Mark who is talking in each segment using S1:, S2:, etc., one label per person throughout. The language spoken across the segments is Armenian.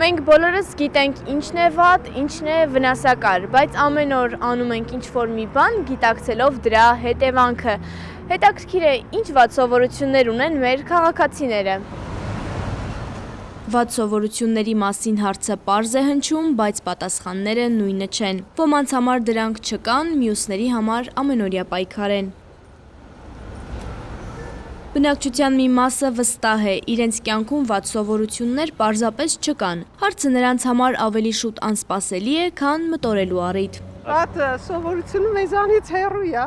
S1: Մենք բոլորս գիտենք ինչն է վատ, ինչն է վնասակար, բայց ամեն օր անում ենք ինչ-որ մի բան, գիտակցելով դրա հետևանքը։ Հետաքրքիր է, ինչ վատ սովորություններ ունեն մեր քաղաքացիները։ Վատ սովորությունների մասին հարցը պարզ է հնչում, բայց պատասխանները նույնը չեն։ Ոմանց համար դրանք չկան, մյուսների համար ամենօրյա պայքար են։ Բնակչության մի մասը վստահ է, իրենց կյանքում վատ սովորություններ պարզապես չկան։ Հարցը նրանց համար ավելի շուտ անսպասելի է, քան մտորելու առիթ։
S2: Վատ սովորությունը մեզանից հեռու է։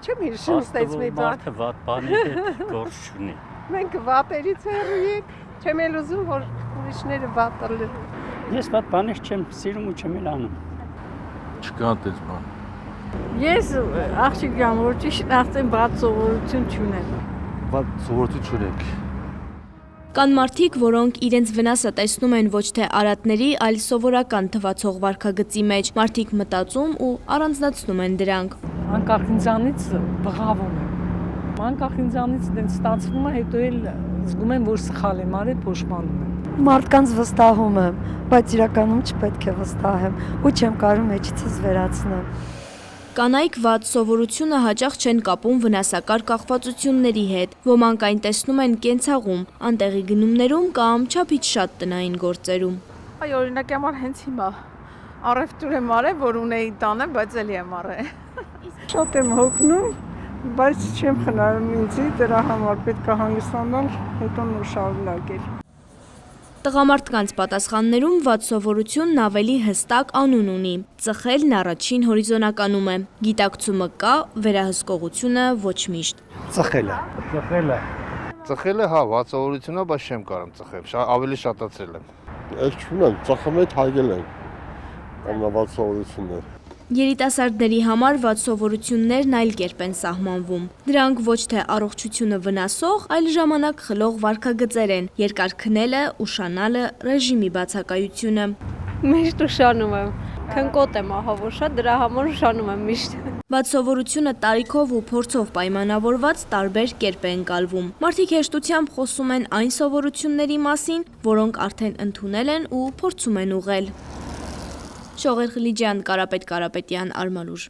S2: Չեմ հիշում ստեց մի բան։
S3: Մարդը վատ բանի հետ գործ չունի։
S2: Մենք վատերից հեռու ենք, չեմ էլ ուզում, որ ուրիշները վատ լինեն։
S3: Ես վատ բաներ չեմ սիրում ու չեմ էլ անում։
S4: Չկա այդպես բան։
S2: Ես աղջիկ եմ, որ ճիշտ ասեմ, վատ սովորություն չունեմ։
S4: Վատ սովորություն չունենք։
S1: Կան մարդիկ, որոնք իրենց վնասը տեսնում են ոչ թե արատների, այլ սովորական թվացող վարքագծի մեջ, մարդիկ մտածում ու առանձնացնում են դրանք։
S2: Անկախ ինձանից բղավում եմ։ Անկախ ինձանից դեն ստացվում է, հետո էլ զգում եմ, որ սխալ եմ արել, փոշմանում եմ։
S5: Մարդկանց վստահում եմ, բայց իրականում չպետք է վստահեմ ու չեմ կարող մեջիցս վերացնեմ։
S1: Կանայք վատ սովորությունը հաճախ չեն կապում վնասակար կախվածությունների հետ, ոմանք այն տեսնում են կենցաղում, անտեղի գնումներում կամ չափից շատ տնային գործերում։
S2: Այ օրինակ համար հենց հիմա առևտուր եմ արել, որ ունեի տանը, բայց էլի եմ արել։ Շատ եմ հոգնում, բայց չեմ խնայում ինձի, դրա համար պետք է հանգստանալ, հետո նոր շարունակել։
S1: Տղամարդկանց պատասխաններում վատ սովորությունն ավելի հստակ անուն ունի։ Ծխելն առաջին հորիզոնականում է։ Գիտակցումը կա, վերահսկողությունը ոչ միշտ։
S3: Ծխելը։
S4: Ծխելը հա, վատ սովորություն է, բայց չեմ կարող ծխել, ավելի շատացրել եմ։
S6: Ես չունեմ, ծխում եմ, թարգել եմ ամենավատ սովորություններ։
S1: Երիտասարդների համար վատ սովորություններն այլ կերպ են սահմանվում։ Դրանք ոչ թե առողջությունը վնասող, այլ ժամանակ խլող վարքագծեր են, երկար քնելը, ուշանալը, ռեժիմի բացակայությունը։
S7: Միշտ ուշանում եմ, քնկոտ եմ ահավոր շատ, դրա համար ուշանում եմ միշտ։
S1: Վատ սովորությունը տարիքով ու փորձով պայմանավորված տարբեր կերպ է ընկալվում։ Մարդիկ հեշտությամբ խոսում են այն սովորությունների մասին, որոնք արդեն ընդունել են ու փորձում են ուղղել։ Շողեր Խլիջյան, Կարապետ Կարապետյան, Արմալուր։